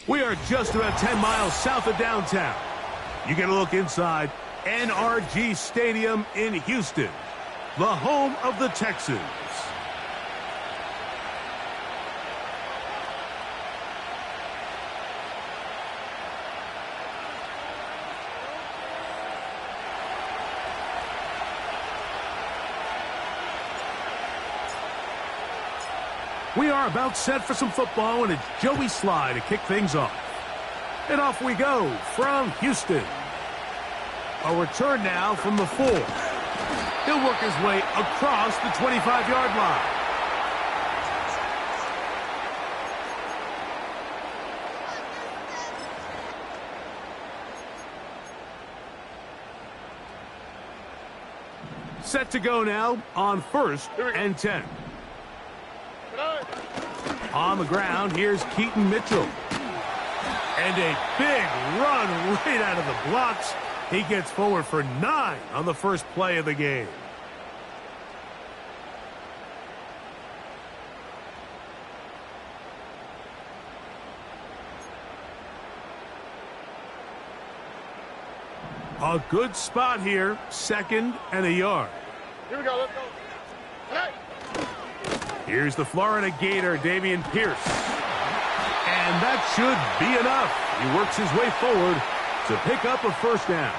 We are just about 10 miles south of downtown. You get a look inside NRG Stadium in Houston, the home of the Texans. We are about set for some football, and it's Joey Sly to kick things off. And off we go from Houston. A return now from the 4. He'll work his way across the 25-yard line. Set to go now on 1st and 10. On the ground, here's Keaton Mitchell. And a big run right out of the blocks. He gets forward for 9 on the first play of the game. A good spot here, 2nd and a yard. Here we go, let's go. Hey. Here's the Florida Gator, Dameon Pierce. And that should be enough. He works his way forward to pick up a first down.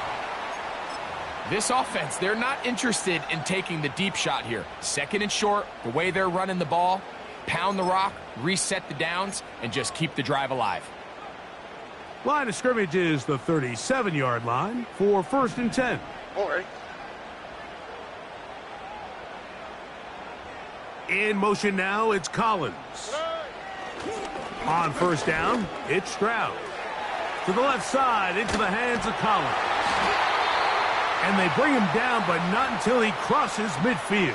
This offense, they're not interested in taking the deep shot here. 2nd and short, the way they're running the ball, pound the rock, reset the downs, and just keep the drive alive. Line of scrimmage is the 37-yard line for 1st and 10. All right. In motion now, it's Collins. On 1st down, it's Stroud. To the left side, into the hands of Collins. And they bring him down, but not until he crosses midfield.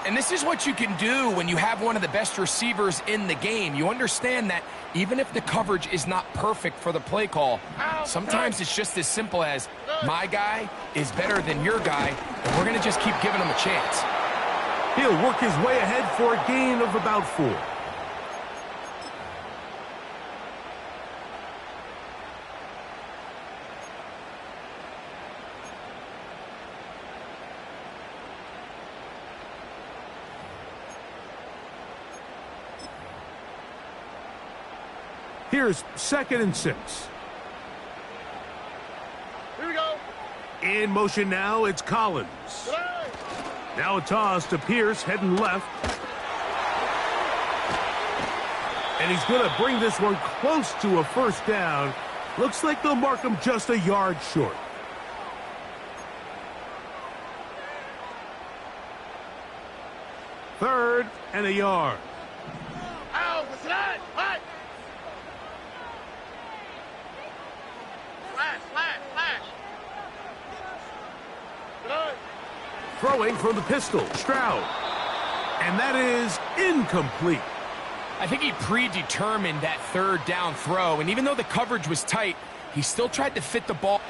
And this is what you can do when you have one of the best receivers in the game. You understand that even if the coverage is not perfect for the play call, sometimes it's just as simple as, my guy is better than your guy, and we're going to just keep giving him a chance. He'll work his way ahead for a gain of about 4. Here's 2nd and 6. Here we go. In motion now, it's Collins. Now a toss to Pierce, heading left. And he's going to bring this one close to a first down. Looks like they'll mark him just a yard short. Third and a yard. Ow, what's that? What? Flash, flash, flash. Good. Throwing from the pistol, Stroud. And that is incomplete. I think he predetermined that 3rd down throw, and even though the coverage was tight, he still tried to fit the ball.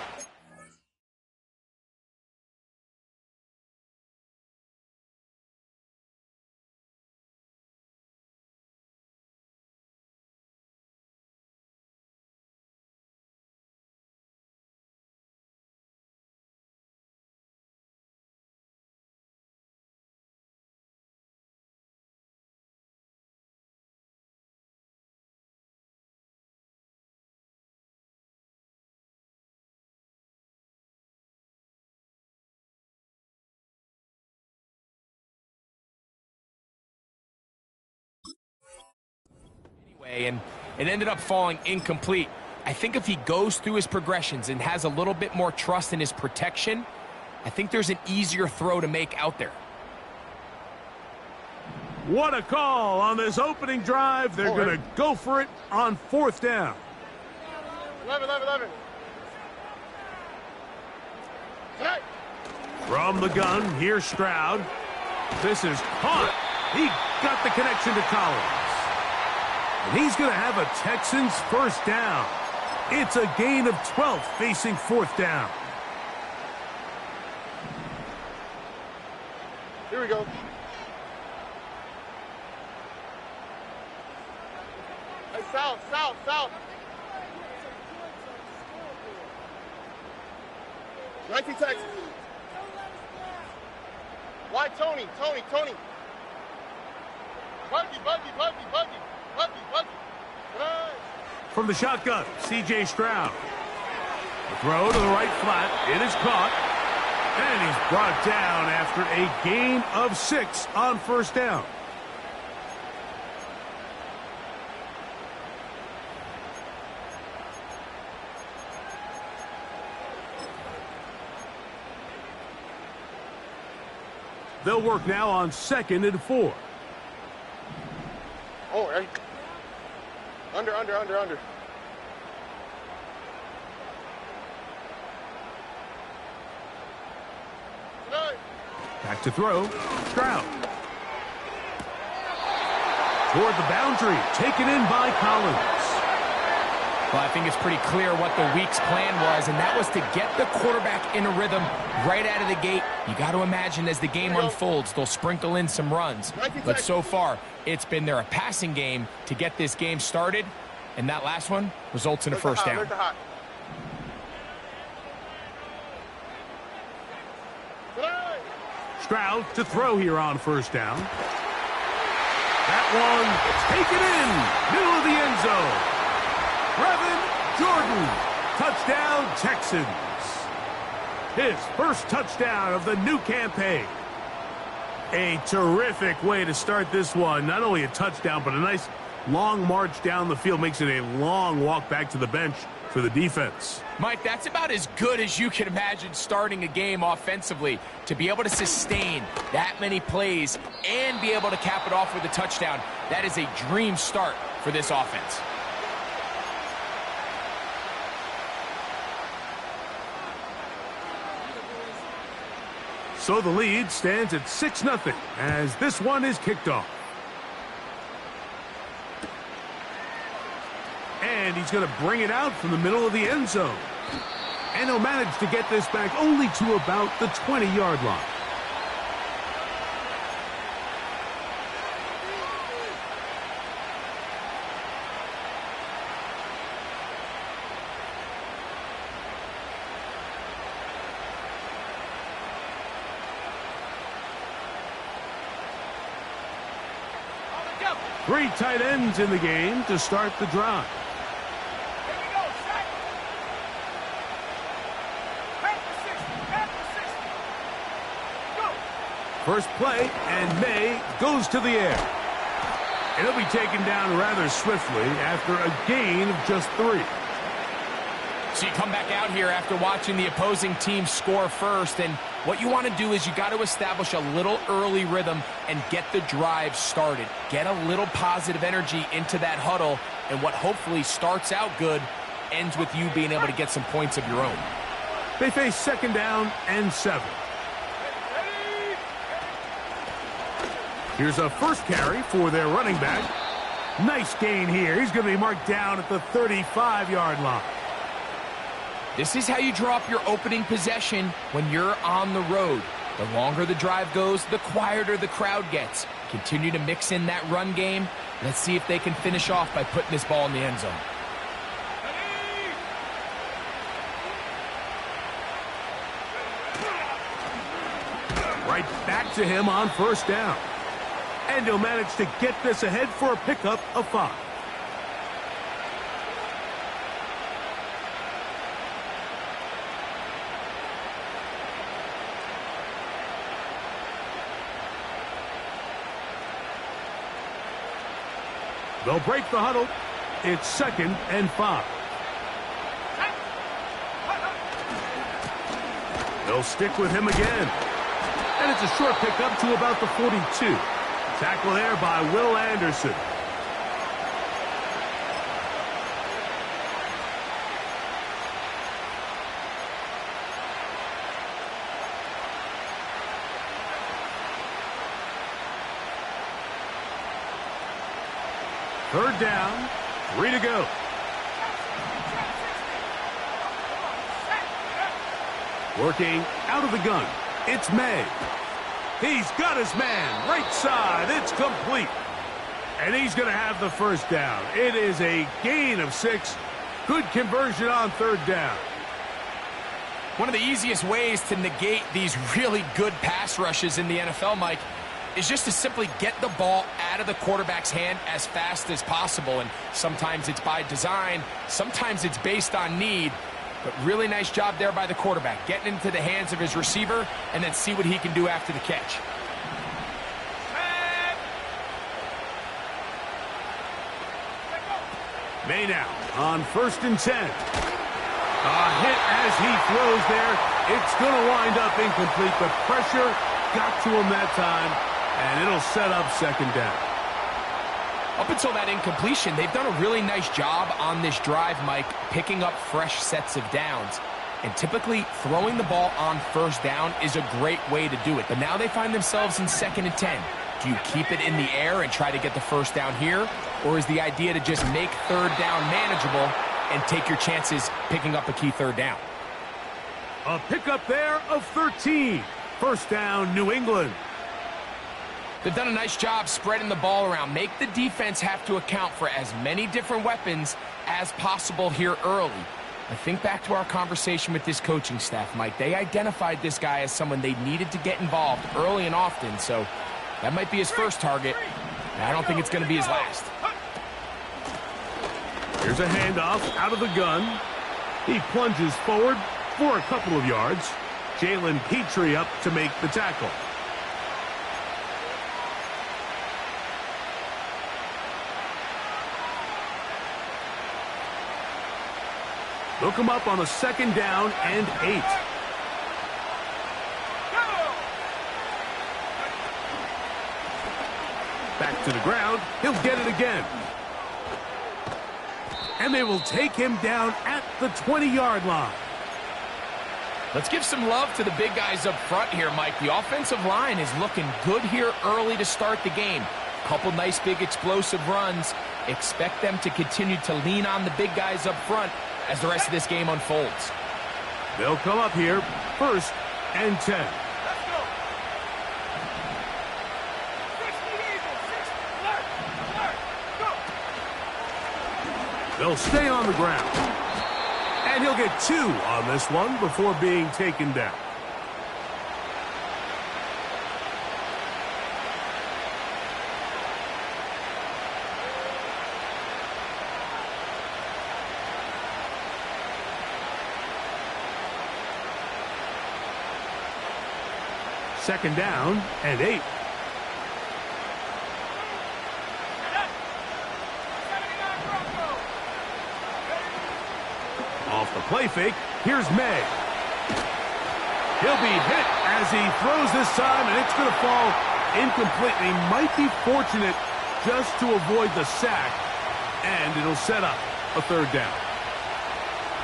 And it ended up falling incomplete. I think if he goes through his progressions and has a little bit more trust in his protection, I think there's an easier throw to make out there. What a call on this opening drive. They're going to go for it on 4th down. 11. Hey. From the gun, here's Stroud. This is caught. He got the connection to Collins. And he's going to have a Texans first down. It's a gain of 12 facing 4th down. Here we go. Hey, south, south, south. 19 Texas. Why Tony? Tony. Buggy. Right. From the shotgun, C.J. Stroud. The throw to the right flat. It is caught. And he's brought down after a gain of 6 on first down. They'll work now on 2nd and 4. Oh, hey. Under. Back to throw. Stroud. Toward the boundary. Taken in by Collins. Well, I think it's pretty clear what the week's plan was, and that was to get the quarterback in a rhythm right out of the gate. You got to imagine as the game unfolds, they'll sprinkle in some runs. But so far, it's been their passing game to get this game started, and that last one results in a first down. Stroud to throw here on first down. That one taken in, middle of the end zone. Brevin Jordan, touchdown Texans. His first touchdown of the new campaign. A terrific way to start this one. Not only a touchdown, but a nice long march down the field. Makes it a long walk back to the bench for the defense. Mike, that's about as good as you can imagine starting a game offensively. To be able to sustain that many plays and be able to cap it off with a touchdown, that is a dream start for this offense. So the lead stands at 6-0 as this one is kicked off. And he's going to bring it out from the middle of the end zone. And he'll manage to get this back only to about the 20-yard line. Three tight ends in the game to start the drive. First play, and May goes to the air. And he'll be taken down rather swiftly after a gain of just 3. So you come back out here after watching the opposing team score first, and what you want to do is you got to establish a little early rhythm and get the drive started. Get a little positive energy into that huddle, and what hopefully starts out good ends with you being able to get some points of your own. They face 2nd down and 7. Here's a first carry for their running back. Nice gain here. He's going to be marked down at the 35-yard line. This is how you draw up your opening possession when you're on the road. The longer the drive goes, the quieter the crowd gets. Continue to mix in that run game. Let's see if they can finish off by putting this ball in the end zone. Right back to him on first down. And he'll manage to get this ahead for a pickup of 5. They'll break the huddle. It's 2nd and 5. They'll stick with him again. And it's a short pickup to about the 42. Tackle there by Will Anderson. Third down, 3 to go. Working out of the gun, it's May. He's got his man, right side, it's complete. And he's going to have the first down. It is a gain of 6. Good conversion on third down. One of the easiest ways to negate these really good pass rushes in the NFL, Mike, is just to simply get the ball out of the quarterback's hand as fast as possible. And sometimes it's by design, sometimes it's based on need. But really nice job there by the quarterback, getting into the hands of his receiver and then see what he can do after the catch. May now on 1st and 10. A hit as he throws there. It's going to wind up incomplete. The pressure got to him that time, and it'll set up 2nd down. Up until that incompletion, they've done a really nice job on this drive, Mike, picking up fresh sets of downs. And typically, throwing the ball on 1st down is a great way to do it. But now they find themselves in 2nd and 10. Do you keep it in the air and try to get the 1st down here? Or is the idea to just make 3rd down manageable and take your chances picking up a key 3rd down? A pickup there of 13. 1st down, New England. They've done a nice job spreading the ball around. Make the defense have to account for as many different weapons as possible here early. I think back to our conversation with this coaching staff, Mike. They identified this guy as someone they needed to get involved early and often, so that might be his first target. I don't think it's going to be his last. Here's a handoff out of the gun. He plunges forward for a couple of yards. Jalen Petrie up to make the tackle. Look him up on a 2nd down and 8. Back to the ground. He'll get it again. And they will take him down at the 20-yard line. Let's give some love to the big guys up front here, Mike. The offensive line is looking good here early to start the game. Couple nice big explosive runs. Expect them to continue to lean on the big guys up front as the rest of this game unfolds. They'll come up here, 1st and 10. They'll stay on the ground. And he'll get 2 on this one before being taken down. Second down and 8. Off the play fake, here's May. He'll be hit as he throws this time, and it's going to fall incompletely. Might be fortunate just to avoid the sack, and it'll set up a 3rd down.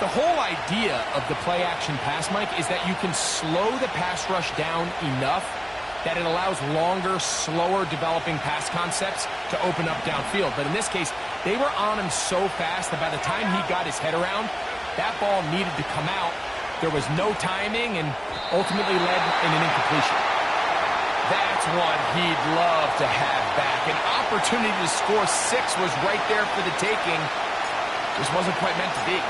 The whole idea of the play-action pass, Mike, is that you can slow the pass rush down enough that it allows longer, slower developing pass concepts to open up downfield. But in this case, they were on him so fast that by the time he got his head around, that ball needed to come out. There was no timing and ultimately led in an incompletion. That's one he'd love to have back. An opportunity to score 6 was right there for the taking. Just wasn't quite meant to be.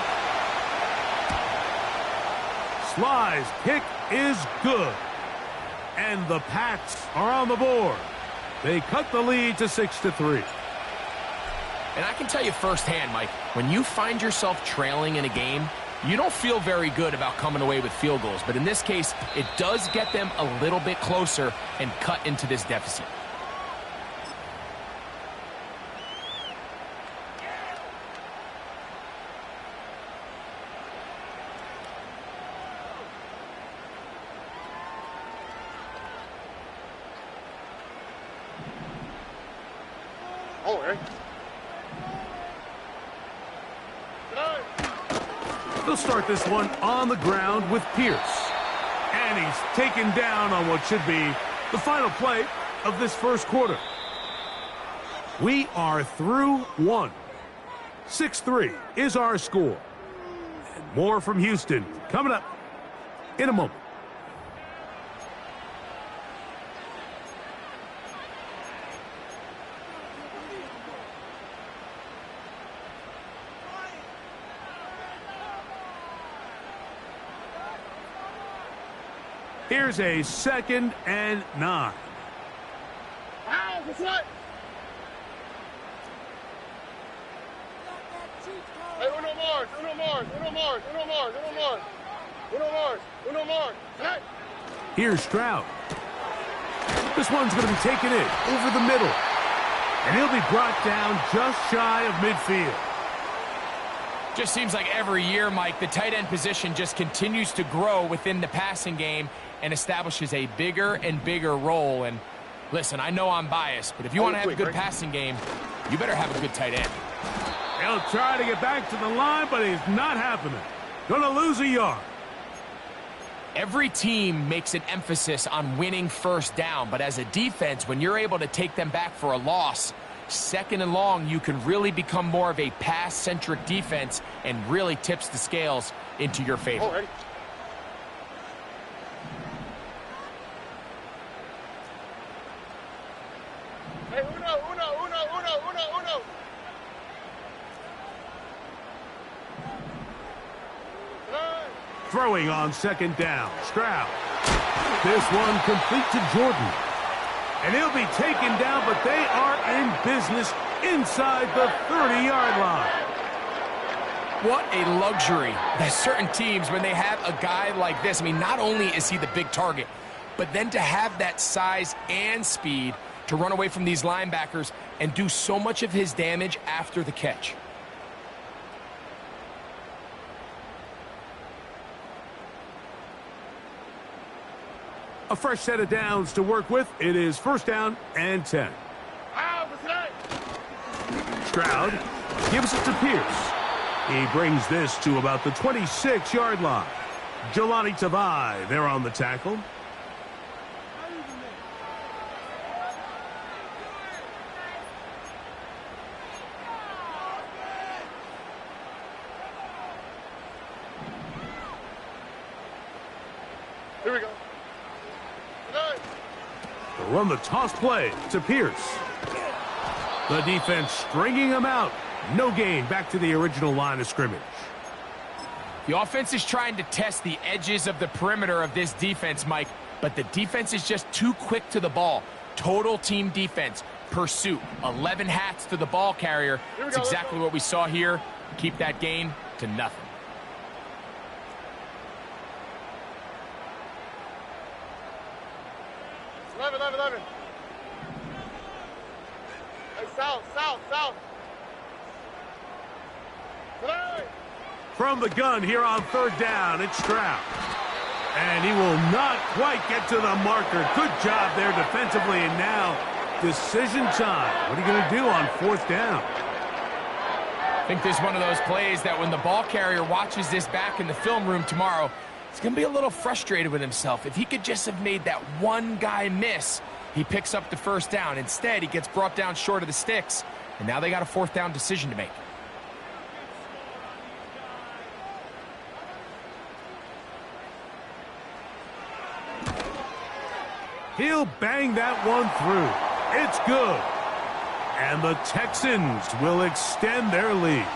Sly's kick is good. And the Pats are on the board. They cut the lead to 6-3. And I can tell you firsthand, Mike, when you find yourself trailing in a game, you don't feel very good about coming away with field goals. But in this case, it does get them a little bit closer and cut into this deficit. Oh, Eric. They'll start this one on the ground with Pierce. And he's taken down on what should be the final play of this 1st quarter. We are through 1. 6-3 is our score. And more from Houston coming up in a moment. Here's a 2nd and 9. Ow, what's that? Hey, uno Mars, uno Mars, uno Mars, uno Mars, uno Mars, uno Mars, uno Mars. Hey. Here's Stroud. This one's going to be taken in over the middle. And he'll be brought down just shy of midfield. Just seems like every year, Mike, the tight end position just continues to grow within the passing game and establishes a bigger and bigger role. And listen, I know I'm biased, but if you want to have a good passing game, you better have a good tight end. He'll try to get back to the line, but he's not happening. Gonna lose a yard. Every team makes an emphasis on winning first down, but as a defense, when you're able to take them back for a loss, 2nd and long, you can really become more of a pass-centric defense and really tips the scales into your favor. Already. Hey, uno. Throwing on 2nd down. Stroud. This one complete to Jordan. And he'll be taken down, but they are in business inside the 30-yard line. What a luxury that certain teams, when they have a guy like this, I mean, not only is he the big target, but then to have that size and speed to run away from these linebackers and do so much of his damage after the catch. A fresh set of downs to work with. It is 1st down and 10. Stroud gives it to Pierce. He brings this to about the 26-yard line. Jelani Tavai there on the tackle. Here we go. They'll run the toss play to Pierce. The defense stringing him out. No gain back to the original line of scrimmage. The offense is trying to test the edges of the perimeter of this defense, Mike, but the defense is just too quick to the ball. Total team defense, pursuit, 11 hats to the ball carrier. It's exactly what we saw here. Keep that gain to nothing. Eleven. Hey, south. From the gun here on 3rd down, it's Stroud. And he will not quite get to the marker. Good job there defensively, and now decision time. What are you going to do on 4th down? I think this is one of those plays that when the ball carrier watches this back in the film room tomorrow, he's going to be a little frustrated with himself. If he could just have made that one guy miss, he picks up the 1st down. Instead, he gets brought down short of the sticks, and now they got a 4th down decision to make. He'll bang that one through. It's good. And the Texans will extend their lead.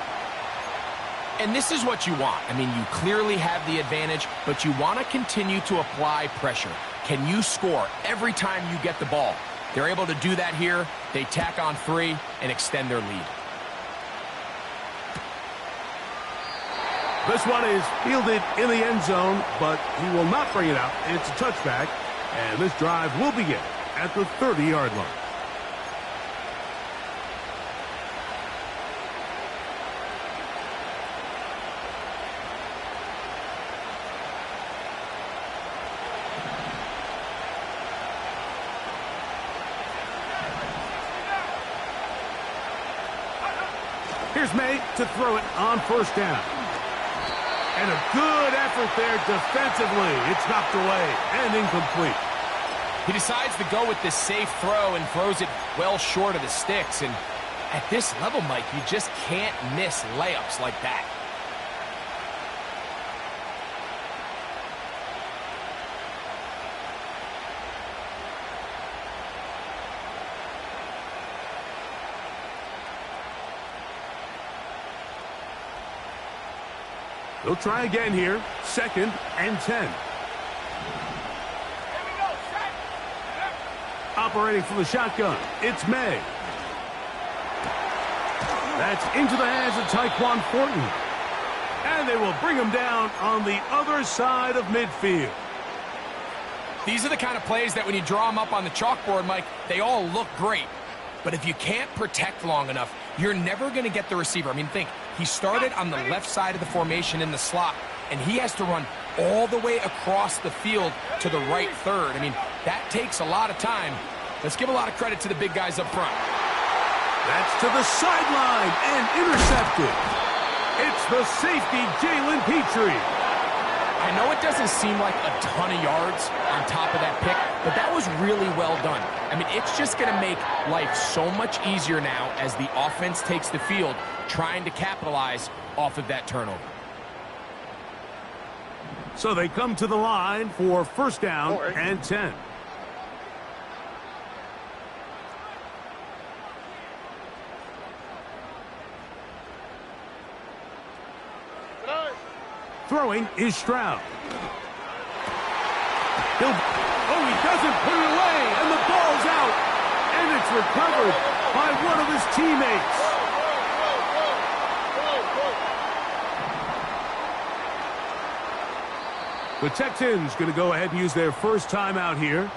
And this is what you want. I mean, you clearly have the advantage, but you want to continue to apply pressure. Can you score every time you get the ball? They're able to do that here. They tack on 3 and extend their lead. This one is fielded in the end zone, but he will not bring it out. It's a touchback, and this drive will begin at the 30-yard line. Here's May to throw it on 1st down. And a good effort there defensively. It's knocked away and incomplete. He decides to go with this safe throw and throws it well short of the sticks. And at this level, Mike, you just can't miss layups like that. They'll try again here. 2nd and 10. operating from the shotgun. It's May. That's into the hands of Tyquan Thornton. And they will bring him down on the other side of midfield. These are the kind of plays that when you draw them up on the chalkboard, Mike, they all look great. But if you can't protect long enough, you're never going to get the receiver. I mean, think, he started on the left side of the formation in the slot, and he has to run all the way across the field to the right third. I mean, that takes a lot of time. Let's give a lot of credit to the big guys up front. That's to the sideline and intercepted. It's the safety, Jalen Petrie. I know it doesn't seem like a ton of yards on top of that pick, but that was really well done. I mean, it's just going to make life so much easier now as the offense takes the field, trying to capitalize off of that turnover. So they come to the line for first down and 10. Throwing is Stroud. He doesn't put it away, and the ball's out. And it's recovered by one of his teammates. The Texans going to go ahead and use their first timeout here.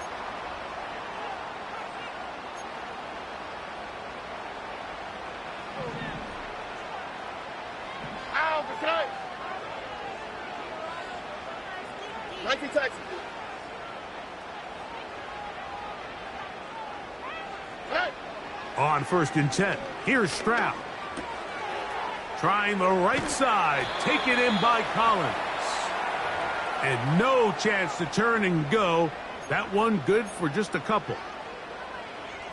On first and 10, here's Stroud. Trying the right side, taken in by Collins. And no chance to turn and go. That one good for just a couple.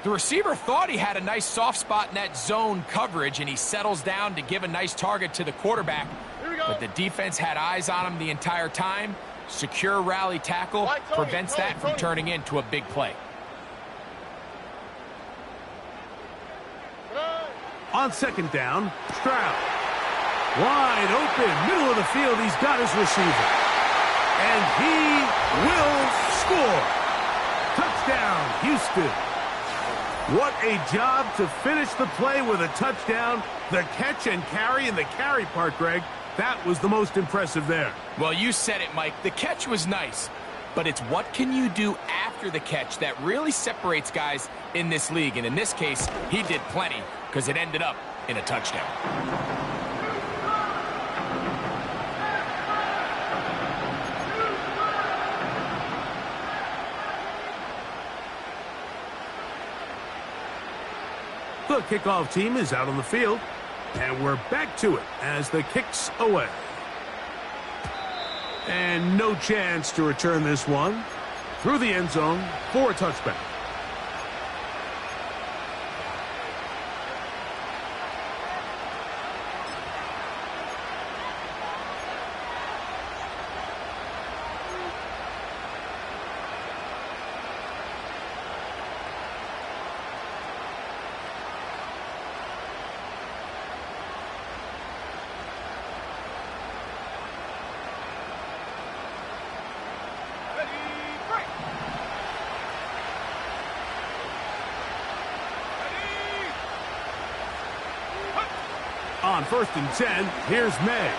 The receiver thought he had a nice soft spot in that zone coverage, and he settles down to give a nice target to the quarterback. But the defense had eyes on him the entire time. Secure rally tackle prevents that from turning into a big play. On second down, Stroud. Wide open, middle of the field, he's got his receiver. And he will score. Touchdown, Houston. What a job to finish the play with a touchdown. The catch and carry, and the carry part, Greg, that was the most impressive there. Well, you said it, Mike. The catch was nice, but it's what can you do after the catch that really separates guys in this league. And in this case, he did plenty because it ended up in a touchdown. The kickoff team is out on the field, and we're back to it as the kick's away. And no chance to return this one through the end zone for a touchback. On first and 10, here's May.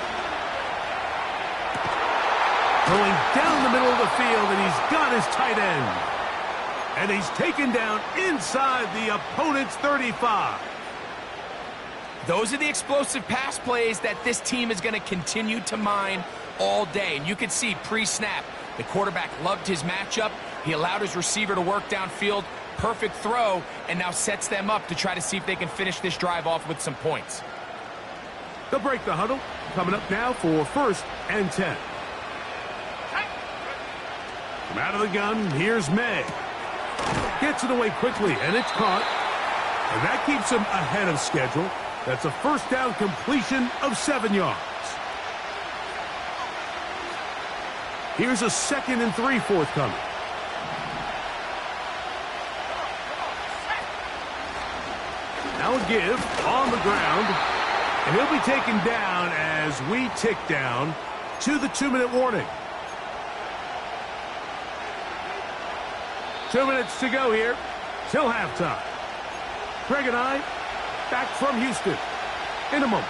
Going down the middle of the field, and he's got his tight end. And he's taken down inside the opponent's 35. Those are the explosive pass plays that this team is going to continue to mine all day. And you can see pre-snap, the quarterback loved his matchup. He allowed his receiver to work downfield. Perfect throw, and now sets them up to try to see if they can finish this drive off with some points. They'll break the huddle. Coming up now for first and 10. From out of the gun, here's May. Gets it away quickly, and it's caught. And that keeps him ahead of schedule. That's a first down completion of 7 yards. Here's a 2nd and 3 forthcoming. Now a give on the ground. And he'll be taken down as we tick down to the 2-minute warning. 2 minutes to go here. till halftime. Greg and I, back from Houston in a moment.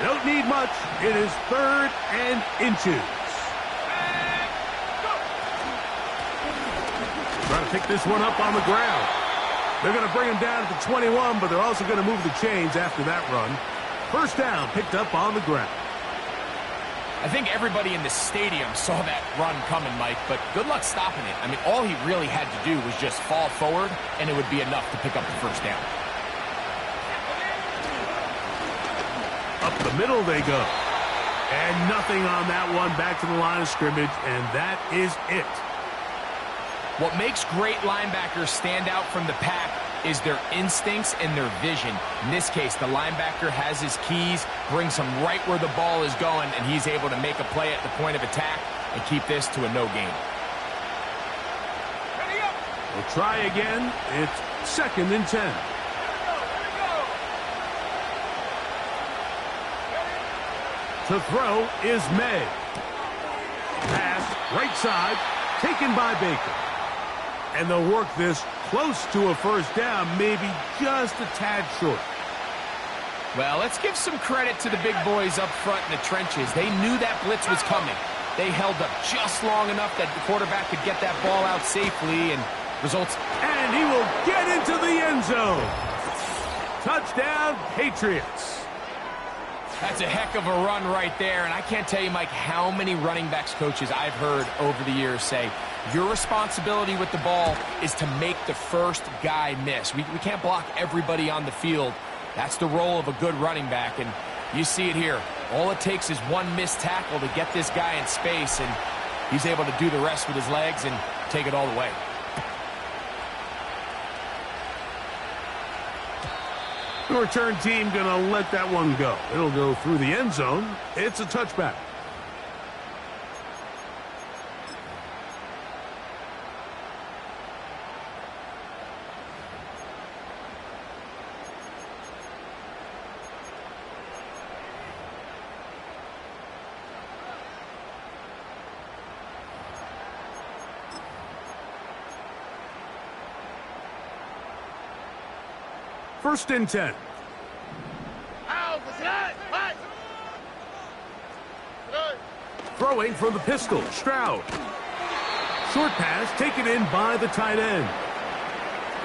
Don't need much. It is 3rd and inches. Trying to pick this one up on the ground. They're going to bring him down to the 21, but they're also going to move the chains after that run. First down picked up on the ground. I think everybody in the stadium saw that run coming, Mike, but good luck stopping it. I mean, all he really had to do was just fall forward, and it would be enough to pick up the first down. Up the middle they go. And nothing on that one, back to the line of scrimmage, and that is it. What makes great linebackers stand out from the pack is their instincts and their vision. In this case, the linebacker has his keys, brings him right where the ball is going, and he's able to make a play at the point of attack and keep this to a no gain. We'll try again. It's 2nd and 10. To throw is May. Pass, right side, taken by Baker. And they'll work this close to a first down, maybe just a tad short. Well, let's give some credit to the big boys up front in the trenches. They knew that blitz was coming. They held up just long enough that the quarterback could get that ball out safely, and results. And he will get into the end zone. Touchdown, Patriots. That's a heck of a run right there, and I can't tell you, Mike, how many running backs coaches I've heard over the years say, your responsibility with the ball is to make the first guy miss. We can't block everybody on the field. That's the role of a good running back, and you see it here. All it takes is one missed tackle to get this guy in space, and he's able to do the rest with his legs and take it all the way. The return team going to let that one go. It'll go through the end zone. It's a touchback. First and 10. Throwing from the pistol, Stroud. Short pass taken in by the tight end.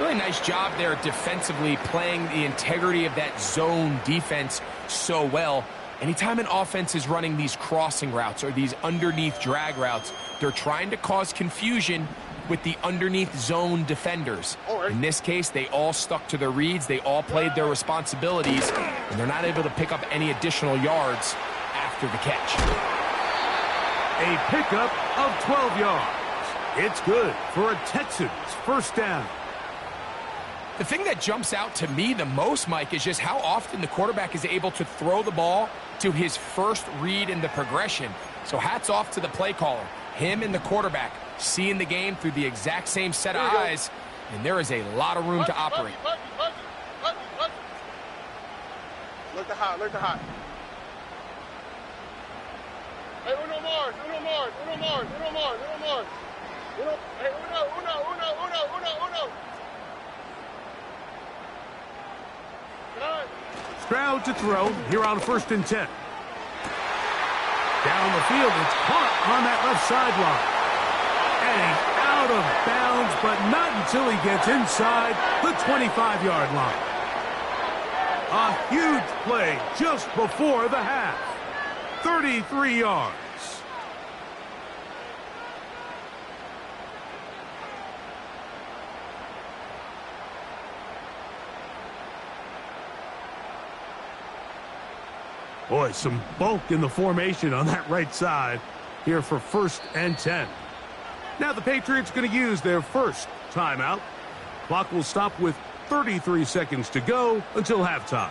Really nice job there defensively, playing the integrity of that zone defense so well. Anytime an offense is running these crossing routes or these underneath drag routes, they're trying to cause confusion with the underneath zone defenders. In this case, they all stuck to their reads, they all played their responsibilities, and they're not able to pick up any additional yards after the catch. A pickup of 12 yards. It's good for a Texans first down. The thing that jumps out to me the most, Mike, is just how often the quarterback is able to throw the ball to his first read in the progression. So hats off to the play caller. Him and the quarterback seeing the game through the exact same set of eyes, and there is a lot of room to operate. Look the hot, look the hot. Hey, uno more. Hey, uno. Stroud to throw here on 1st and 10. Down the field, it's caught on that left sideline. And he's out of bounds, but not until he gets inside the 25-yard line. A huge play just before the half. 33 yards. Boy, some bulk in the formation on that right side here for 1st and 10. Now the Patriots going to use their first timeout. Clock will stop with 33 seconds to go until halftime.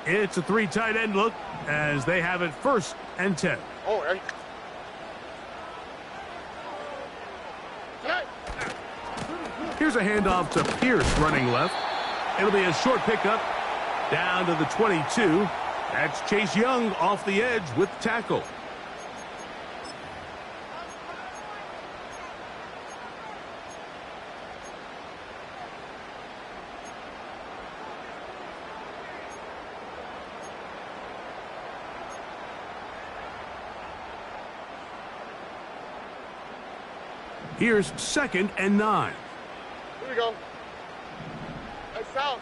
It's a 3 tight end look as they have it 1st and 10. Oh, hey. Here's a handoff to Pierce running left. It'll be a short pickup. Down to the 22. That's Chase Young off the edge with the tackle. Here's 2nd and 9. Here we go. Hey, south.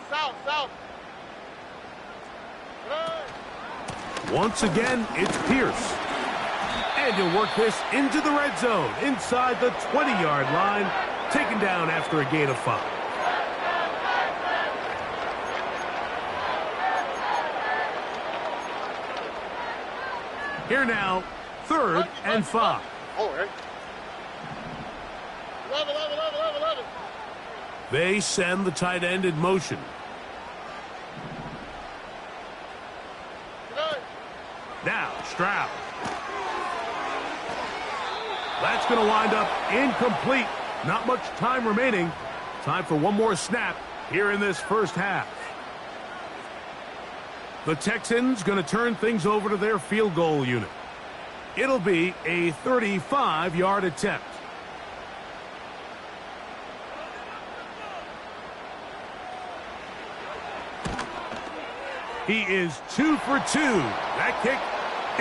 Hey. Once again, it's Pierce. And he'll work this into the red zone, inside the 20-yard line, taken down after a gain of 5. Here now, 3rd and 5. Oh, hey. 11. They send the tight end in motion. Now, Stroud. That's going to wind up incomplete. Not much time remaining. Time for one more snap here in this first half. The Texans going to turn things over to their field goal unit. It'll be a 35-yard attempt. He is 2 for 2. That kick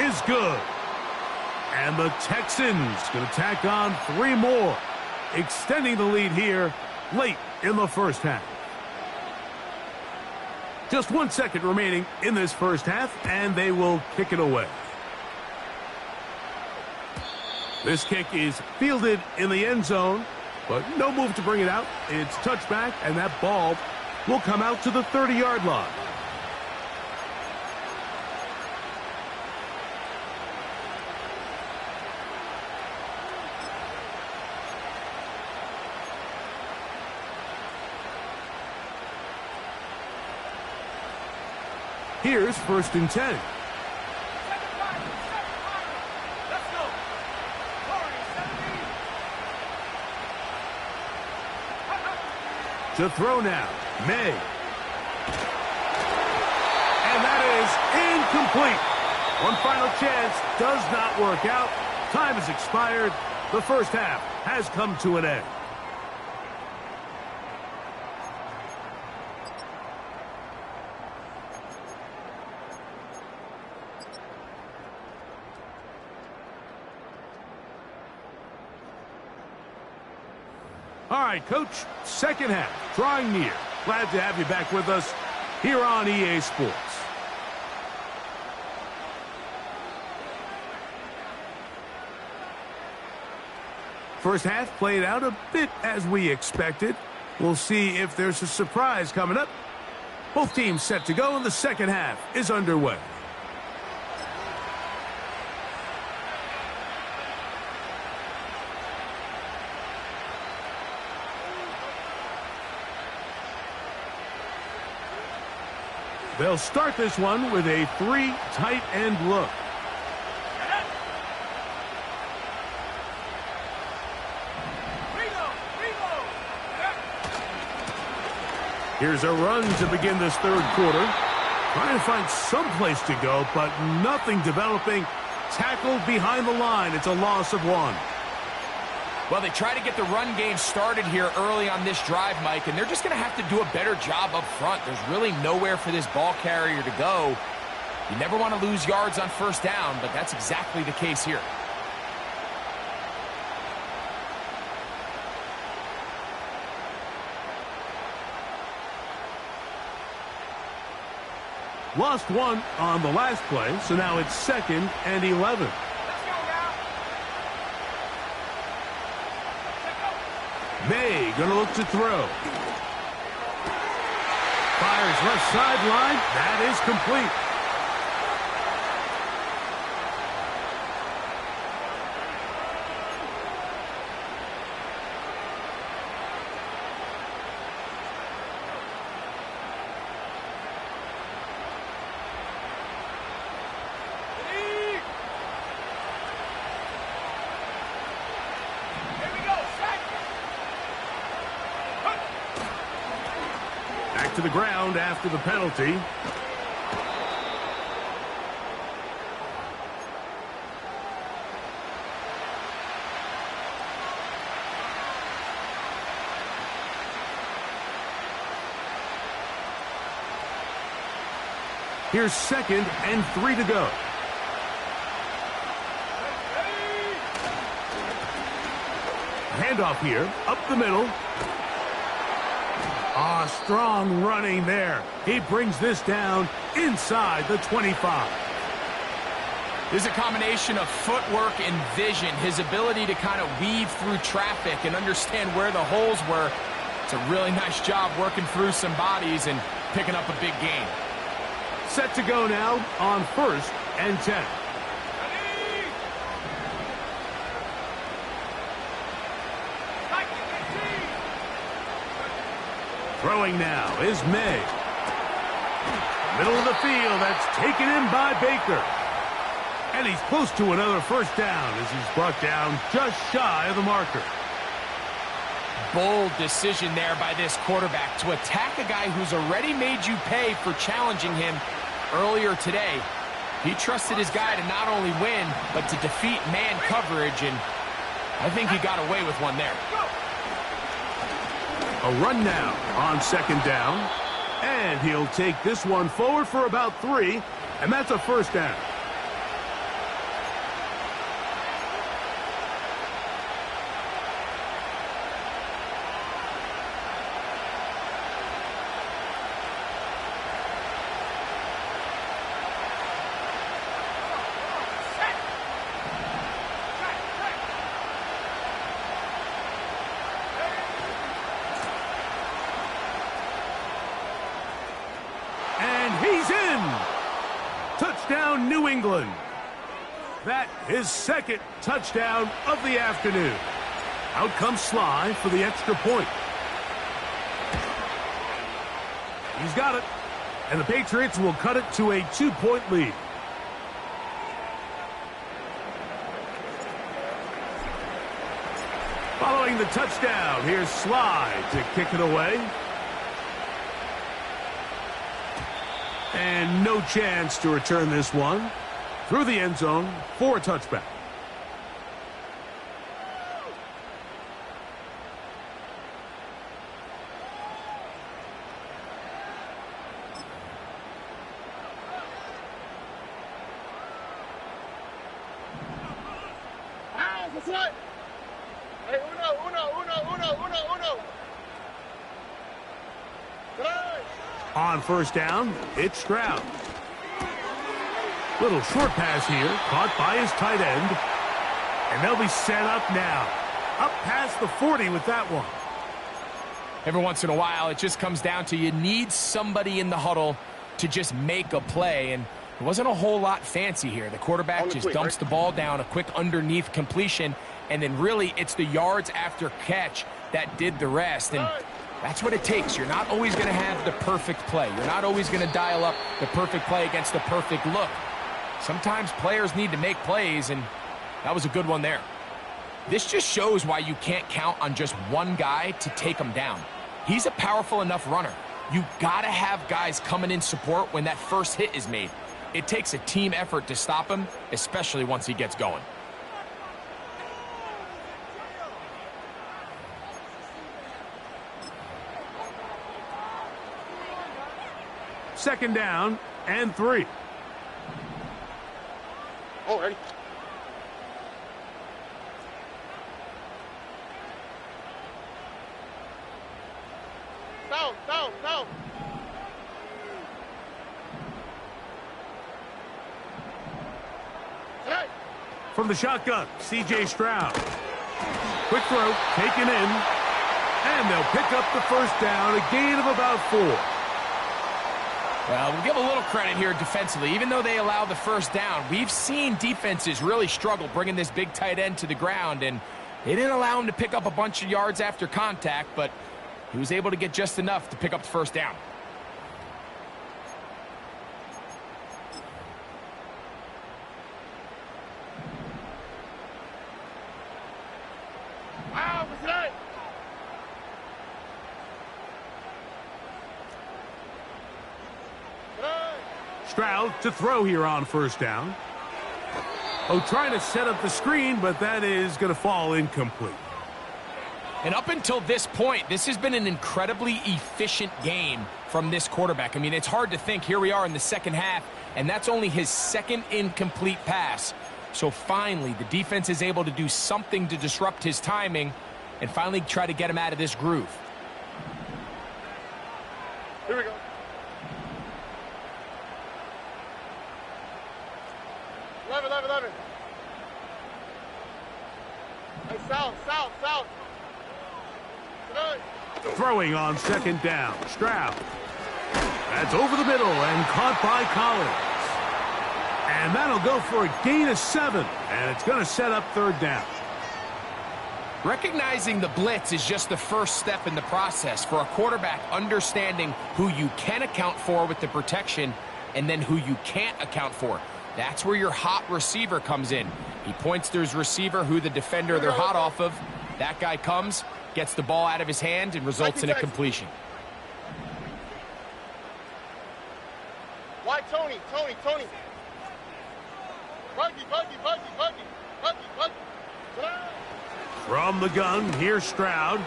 is good. And the Texans going to tack on 3 more, extending the lead here late in the first half. Just 1 second remaining in this first half, and they will kick it away. This kick is fielded in the end zone, but no move to bring it out. It's touchback, and that ball will come out to the 30-yard line. Here's 1st and 10. To throw now, May. And that is incomplete. One final chance does not work out. Time has expired. The first half has come to an end. All right, Coach, second half, drawing near. Glad to have you back with us here on EA Sports. First half played out a bit as we expected. We'll see if there's a surprise coming up. Both teams set to go, and the second half is underway. They'll start this one with a 3 tight end look. Here's a run to begin this third quarter. Trying to find some place to go, but nothing developing. Tackled behind the line. It's a loss of 1. Well, they try to get the run game started here early on this drive, Mike, and they're just going to have to do a better job up front. There's really nowhere for this ball carrier to go. You never want to lose yards on first down, but that's exactly the case here. Lost 1 on the last play, so now it's 2nd and 11. May going to look to throw. Fires left sideline. That is complete. to the ground after the penalty. Here's 2nd and 3 to go. Handoff here, up the middle. Strong running there. He brings this down inside the 25. There's a combination of footwork and vision, his ability to kind of weave through traffic and understand where the holes were. It's a really nice job working through some bodies and picking up a big gain. Set to go now on 1st and 10. Throwing now is May. Middle of the field, that's taken in by Baker. And he's close to another first down as he's brought down just shy of the marker. Bold decision there by this quarterback to attack a guy who's already made you pay for challenging him earlier today. He trusted his guy to not only win, but to defeat man coverage, and I think he got away with one there. A run now on 2nd down, and he'll take this one forward for about 3, and that's a first down. He's in. Touchdown, New England. That is 2nd touchdown of the afternoon. Out comes Sly for the extra point. He's got it. And the Patriots will cut it to a 2-point lead. Following the touchdown, here's Sly to kick it away. And no chance to return this one. Through the end zone for a touchback. That's right. Hey, uno. On first down, it's Stroud. Little short pass here, caught by his tight end. And they'll be set up now. Up past the 40 with that one. Every once in a while, it just comes down to you need somebody in the huddle to just make a play. And it wasn't a whole lot fancy here. The quarterback just dumps the ball down, a quick underneath completion, and then really it's the yards after catch that did the rest. And that's what it takes. You're not always going to have the perfect play. You're not always going to dial up the perfect play against the perfect look. Sometimes players need to make plays, and that was a good one there. This just shows why you can't count on just one guy to take him down. He's a powerful enough runner. You got to have guys coming in support when that first hit is made. It takes a team effort to stop him, especially once he gets going. Second down and 3. Oh, ready. Down. Right. From the shotgun, C.J. Stroud. Quick throw, taken in. And they'll pick up the first down, a gain of about 4. Well, we'll give a little credit here defensively. Even though they allow the first down, we've seen defenses really struggle bringing this big tight end to the ground, and they didn't allow him to pick up a bunch of yards after contact, but he was able to get just enough to pick up the first down. Stroud to throw here on first down. Oh, trying to set up the screen, but that is going to fall incomplete. And up until this point, this has been an incredibly efficient game from this quarterback. I mean, it's hard to think. Here we are in the second half, and that's only his second incomplete pass. So finally, the defense is able to do something to disrupt his timing and finally try to get him out of this groove. Here we go. Eleven. Hey, south. Tonight. Throwing on second down. Stroud. That's over the middle and caught by Collins. And that'll go for a gain of 7. And it's going to set up third down. Recognizing the blitz is just the first step in the process for a quarterback, understanding who you can account for with the protection and then who you can't account for. That's where your hot receiver comes in. He points to his receiver, who the defender they're hot off of. That guy comes, gets the ball out of his hand, and results in a completion. Why Tony? Buggy. From the gun, here's Stroud.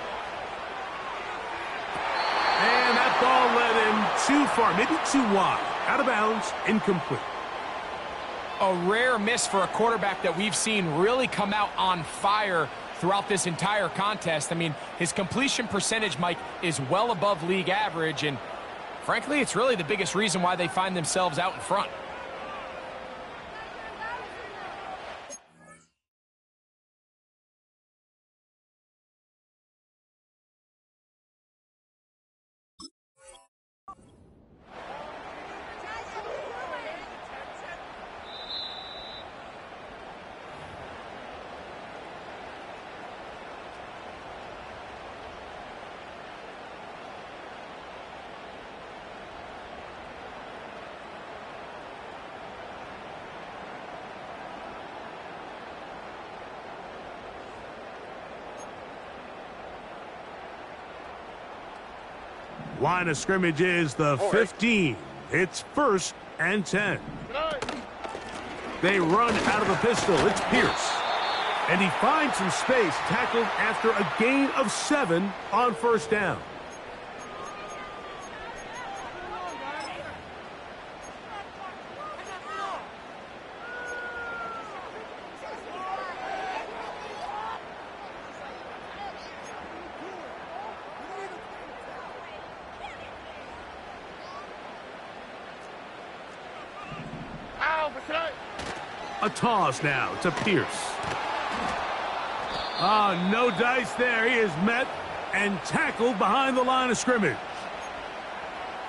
And that ball led him too far, maybe too wide. Out of bounds, incomplete. A rare miss for a quarterback that we've seen really come out on fire throughout this entire contest. I mean, his completion percentage, Mike, is well above league average, and frankly, it's really the biggest reason why they find themselves out in front. Line of scrimmage is the 15. It's 1st and 10. They run out of the pistol. It's Pierce. And he finds some space, tackled after a gain of 7 on first down. A toss now to Pierce. No dice there. He is met and tackled behind the line of scrimmage.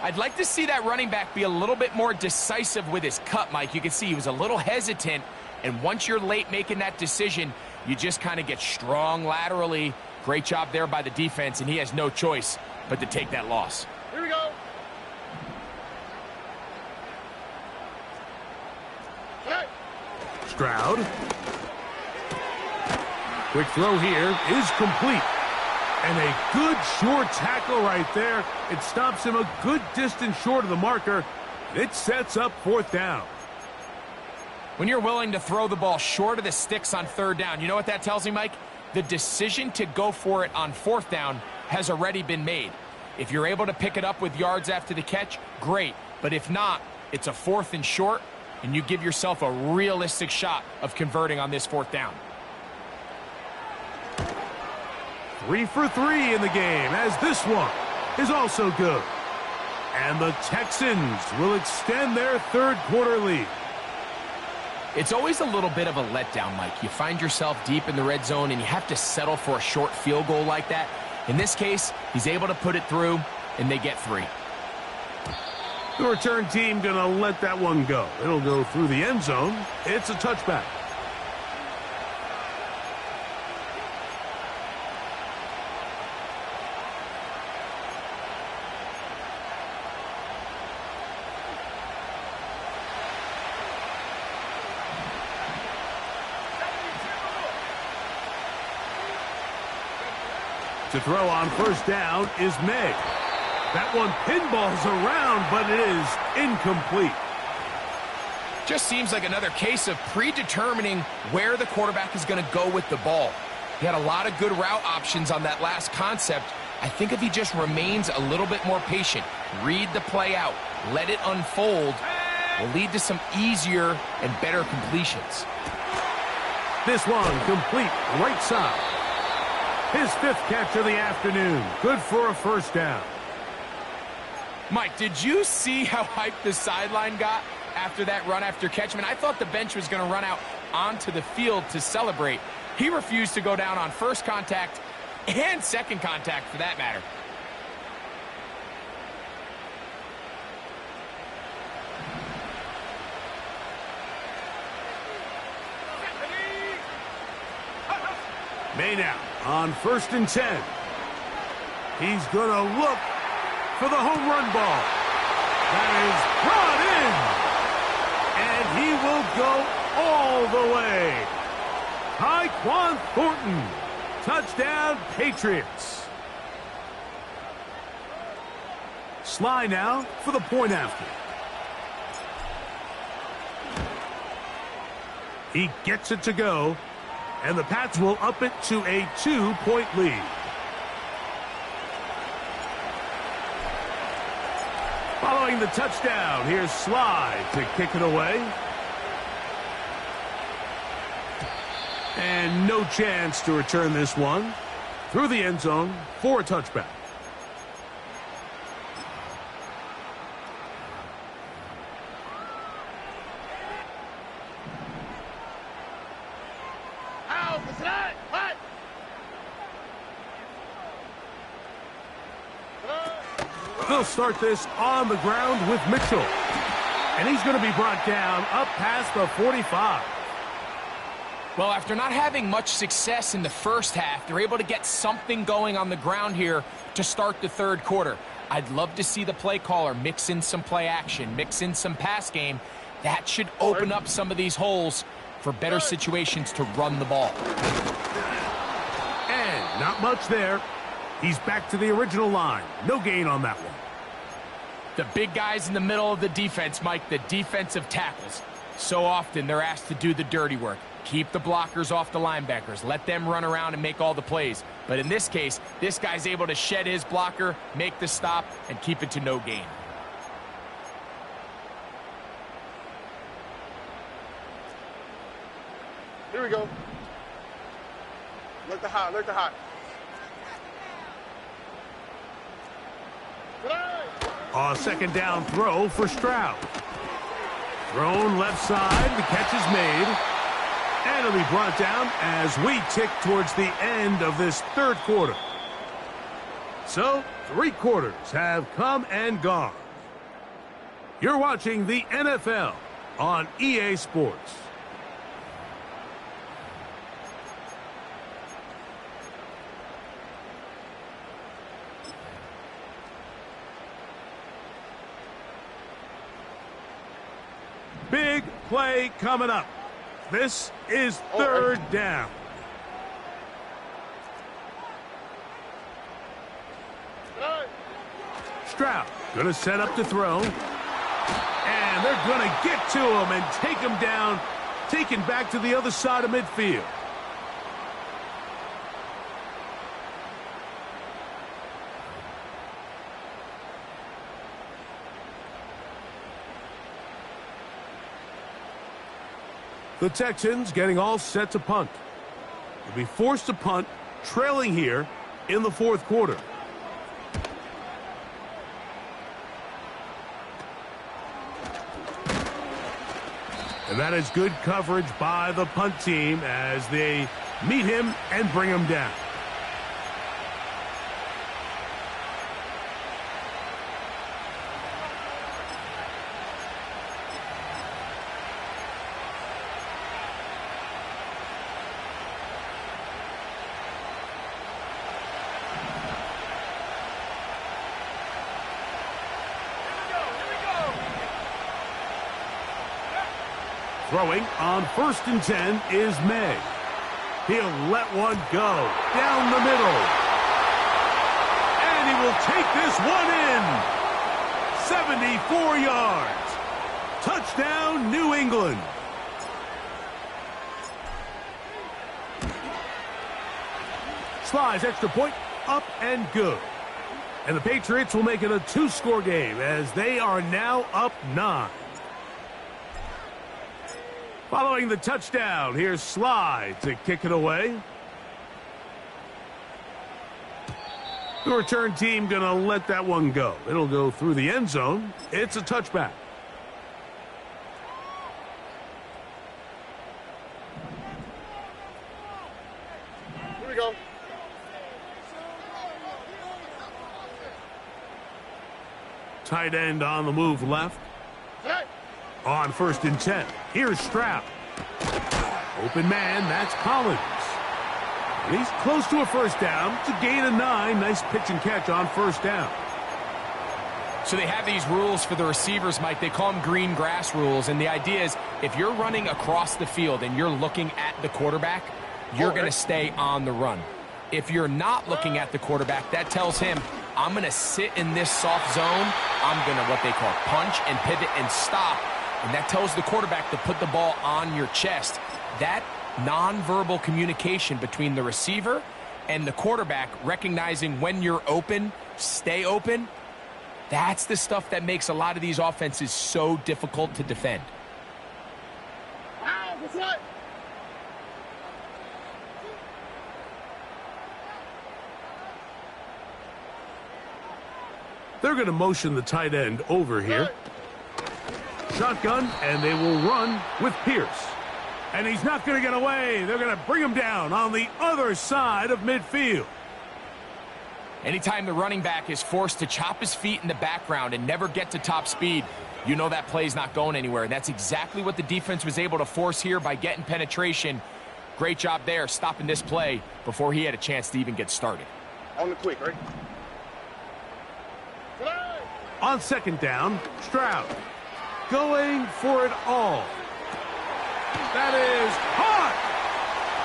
I'd like to see that running back be a little bit more decisive with his cut, Mike. You can see he was a little hesitant, and once you're late making that decision, you just kind of get strong laterally. Great job there by the defense, and he has no choice but to take that loss. Here we go. Stroud. Quick throw here is complete. And a good short tackle right there. It stops him a good distance short of the marker. It sets up fourth down. When you're willing to throw the ball short of the sticks on third down, you know what that tells me, Mike? The decision to go for it on fourth down has already been made. If you're able to pick it up with yards after the catch, great. But if not, it's a 4th and short, and you give yourself a realistic shot of converting on this fourth down. 3 for 3 in the game, as this one is also good. And the Texans will extend their third quarter lead. It's always a little bit of a letdown, Mike. You find yourself deep in the red zone, and you have to settle for a short field goal like that. In this case, he's able to put it through, and they get 3. The return team going to let that one go. It'll go through the end zone. It's a touchback. To throw on first down is May. That one pinballs around, but it is incomplete. Just seems like another case of predetermining where the quarterback is going to go with the ball. He had a lot of good route options on that last concept. I think if he just remains a little bit more patient, read the play out, let it unfold, will lead to some easier and better completions. This one complete right side. His 5th catch of the afternoon. Good for a first down. Mike, did you see how hyped the sideline got after that run after catch? I mean, I thought the bench was going to run out onto the field to celebrate. He refused to go down on first contact and second contact for that matter. May now on 1st and 10. He's going to look for the home run ball. That is brought in. And he will go all the way. Tyquan Thornton. Touchdown, Patriots. Sly now for the point after. He gets it to go. And the Pats will up it to a 2-point lead. Following the touchdown, here's Sly to kick it away. And no chance to return this one through the end zone for a touchback. They'll start this on the ground with Mitchell. And he's going to be brought down up past the 45. Well, after not having much success in the first half, they're able to get something going on the ground here to start the third quarter. I'd love to see the play caller mix in some play action, mix in some pass game. That should open up some of these holes for better situations to run the ball. And not much there. He's back to the original line. No gain on that one. The big guys in the middle of the defense, Mike, the defensive tackles. So often they're asked to do the dirty work. Keep the blockers off the linebackers. Let them run around and make all the plays. But in this case, this guy's able to shed his blocker, make the stop, and keep it to no gain. Here we go. Look the hot, look the hot. A second down throw for Stroud. Thrown left side, the catch is made. And it'll be brought down as we tick towards the end of this third quarter. So, 3 quarters have come and gone. You're watching the NFL on EA Sports. Big play coming up. This is third down. Stroud going to set up to throw. And they're going to get to him and take him down, taken back to the other side of midfield. The Texans getting all set to punt. They'll be forced to punt, trailing here in the fourth quarter. And that is good coverage by the punt team as they meet him and bring him down. Throwing on 1st and 10 is May. He'll let one go down the middle. And he will take this one in. 74 yards. Touchdown, New England. Slides extra point, up and good. And the Patriots will make it a 2-score game as they are now up 9. Following the touchdown, here's Slide to kick it away. The return team going to let that one go. It'll go through the end zone. It's a touchback. Here we go. Tight end on the move left. Set. On 1st and 10. Here's Stroud. Open man, that's Collins. And he's close to a first down. It's a gain of 9. Nice pitch and catch on 1st down. So they have these rules for the receivers, Mike. They call them green grass rules. And the idea is if you're running across the field and you're looking at the quarterback, you're going to stay on the run. If you're not looking at the quarterback, that tells him, I'm going to sit in this soft zone. I'm going to what they call punch and pivot and stop. And that tells the quarterback to put the ball on your chest. That nonverbal communication between the receiver and the quarterback, recognizing when you're open, stay open, that's the stuff that makes a lot of these offenses so difficult to defend. They're going to motion the tight end over here. Shotgun, and they will run with Pierce. And he's not going to get away. They're going to bring him down on the other side of midfield. Anytime the running back is forced to chop his feet in the background and never get to top speed, you know that play's not going anywhere. And that's exactly what the defense was able to force here by getting penetration. Great job there, stopping this play before he had a chance to even get started. On the quick, right? On 2nd down, Stroud going for it all. That is hot!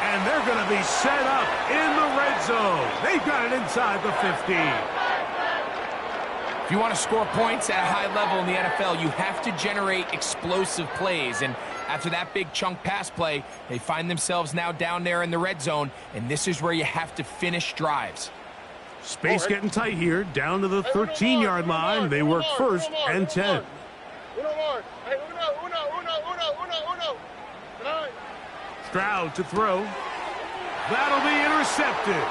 And they're going to be set up in the red zone. They've got it inside the 15. If you want to score points at a high level in the NFL, you have to generate explosive plays. And after that big chunk pass play, they find themselves now down there in the red zone. And this is where you have to finish drives. Space getting tight here, down to the 13-yard line. They work 1st and 10. Stroud to throw. That'll be intercepted.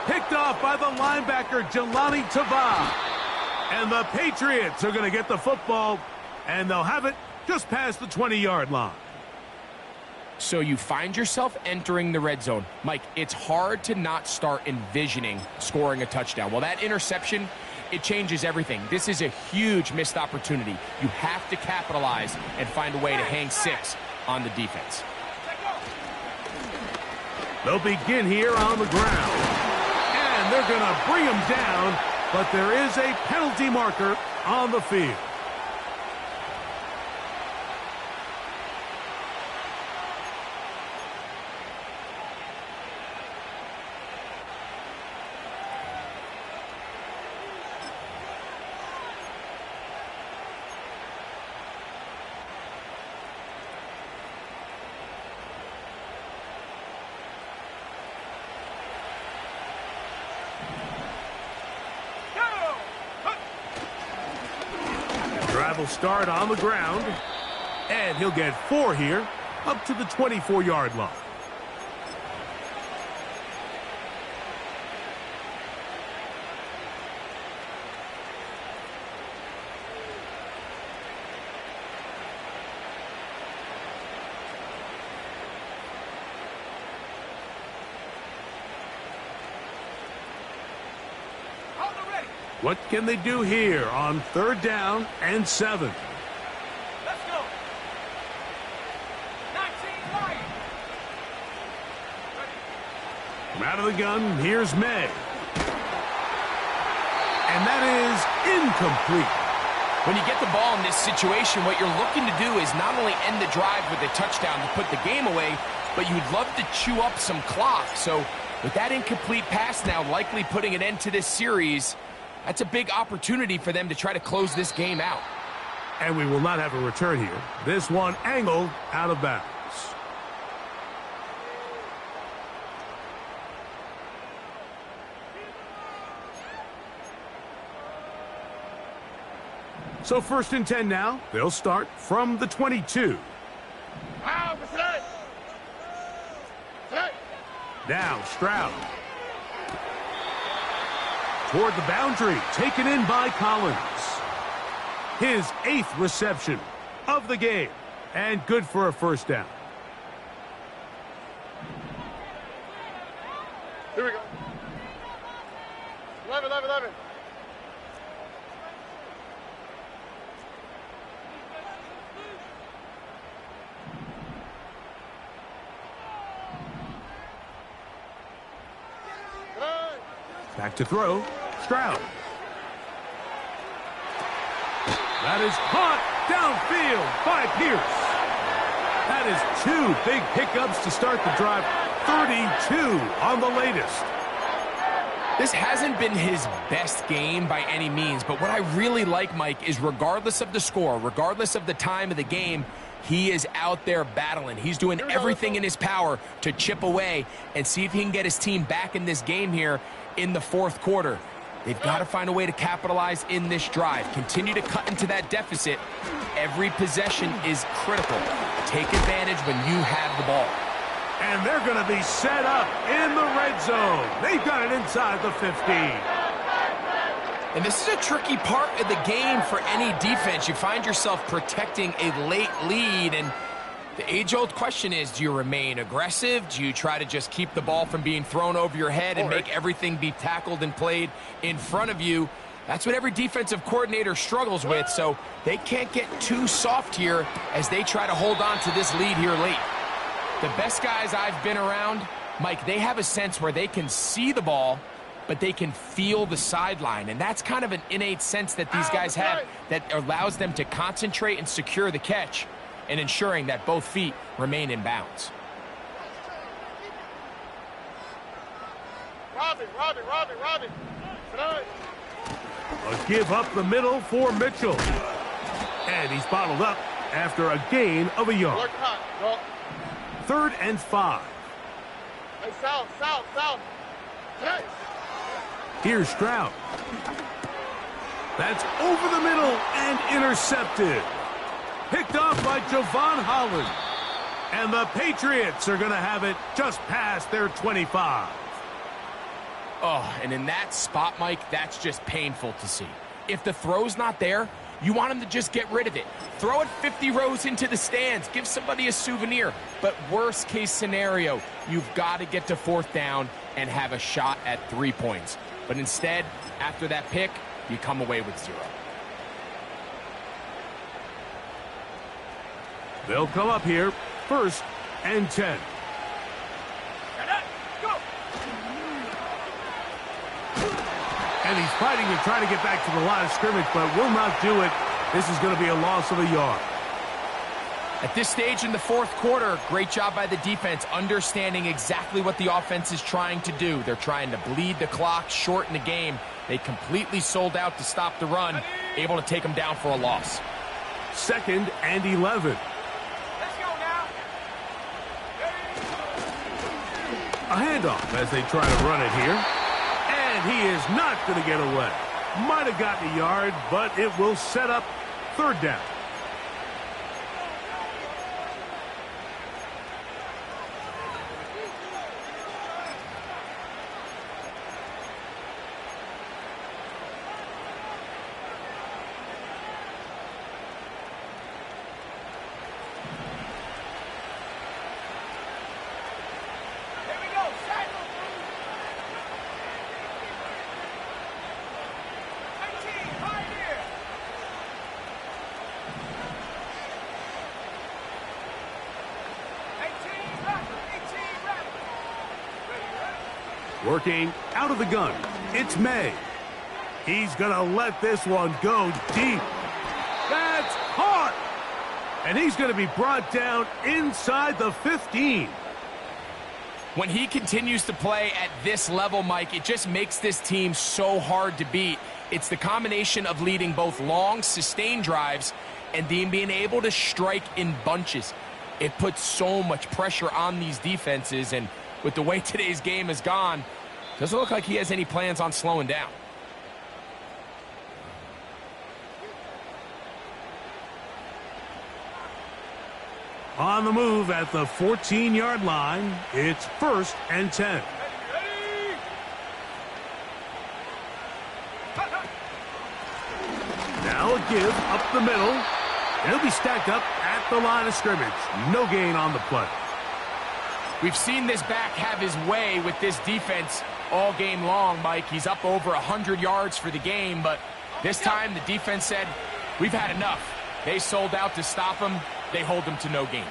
Picked off by the linebacker, Jelani Tavai. And the Patriots are going to get the football, and they'll have it just past the 20-yard line. So you find yourself entering the red zone. Mike, it's hard to not start envisioning scoring a touchdown. Well, that interception, it changes everything. This is a huge missed opportunity. You have to capitalize and find a way to hang 6 on the defense. They'll begin here on the ground. And they're going to bring him down, but there is a penalty marker on the field. Drive will start on the ground, and he'll get 4 here, up to the 24-yard line. What can they do here on 3rd down and 7? Let's go. 19 From out of the gun, here's May. And that is incomplete. When you get the ball in this situation, what you're looking to do is not only end the drive with a touchdown to put the game away, but you'd love to chew up some clock. So with that incomplete pass now likely putting an end to this series, that's a big opportunity for them to try to close this game out. And we will not have a return here. This one angled out of bounds. So 1st and 10 now. They'll start from the 22. Now Stroud. Toward the boundary. Taken in by Collins. His 8th reception of the game. And good for a 1st down. Here we go. 11, 11, 11. Back to throw. Stroud. That is caught downfield by Pierce. That is 2 big pickups to start the drive. 32 on the latest. This hasn't been his best game by any means, but what I really like, Mike, is regardless of the score, regardless of the time of the game, he is out there battling. He's doing everything in his power to chip away and see if he can get his team back in this game here in the 4th quarter. They've got to find a way to capitalize in this drive. Continue to cut into that deficit. Every possession is critical. Take advantage when you have the ball. And they're going to be set up in the red zone. They've got it inside the 15. And this is a tricky part of the game for any defense. You find yourself protecting a late lead, and the age-old question is, do you remain aggressive? Do you try to just keep the ball from being thrown over your head and make everything be tackled and played in front of you? That's what every defensive coordinator struggles with, so they can't get too soft here as they try to hold on to this lead here late. The best guys I've been around, Mike, they have a sense where they can see the ball, but they can feel the sideline, and that's kind of an innate sense that these guys have that allows them to concentrate and secure the catch and ensuring that both feet remain in bounds. Robbie. A give up the middle for Mitchell. And he's bottled up after a gain of a yard. 3rd and 5. Hey, south. Hey. Here's Stroud. That's over the middle and intercepted. Picked off by Javon Holland. And the Patriots are going to have it just past their 25. Oh, and in that spot, Mike, that's just painful to see. If the throw's not there, you want him to just get rid of it. Throw it 50 rows into the stands. Give somebody a souvenir. But worst case scenario, you've got to get to 4th down and have a shot at 3 points. But instead, after that pick, you come away with 0. They'll come up here, 1st and 10. And he's fighting to try to get back to the line of scrimmage, but will not do it. This is going to be a loss of a yard. At this stage in the 4th quarter, great job by the defense, understanding exactly what the offense is trying to do. They're trying to bleed the clock, shorten the game. They completely sold out to stop the run, able to take them down for a loss. 2nd and 11. A handoff as they try to run it here. And he is not going to get away. Might have gotten a yard, but it will set up 3rd down. Working out of the gun, it's May. He's going to let this one go deep. That's caught! And he's going to be brought down inside the 15. When he continues to play at this level, Mike, it just makes this team so hard to beat. It's the combination of leading both long, sustained drives and then being able to strike in bunches. It puts so much pressure on these defenses, and with the way today's game has gone, doesn't look like he has any plans on slowing down. On the move at the 14-yard line, it's 1st and 10. Now a give up the middle. He'll be stacked up at the line of scrimmage. No gain on the play. We've seen this back have his way with this defense all game long, Mike. He's up over 100 yards for the game, but this time the defense said, we've had enough. They sold out to stop him. They hold him to no gain.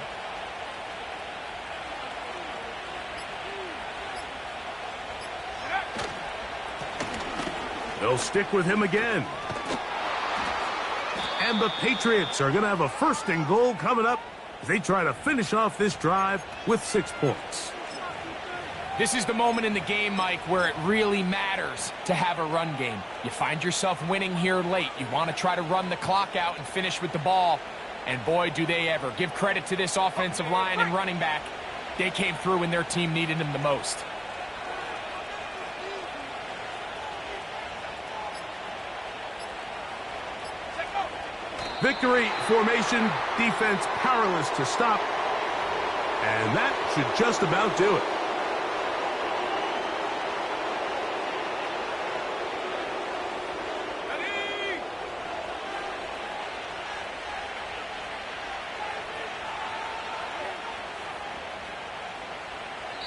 They'll stick with him again. And the Patriots are going to have a 1st and goal coming up as they try to finish off this drive with 6 points. This is the moment in the game, Mike, where it really matters to have a run game. You find yourself winning here late. You want to try to run the clock out and finish with the ball. And boy, do they ever. Give credit to this offensive line and running back. They came through when their team needed them the most. Victory formation, defense powerless to stop. And that should just about do it.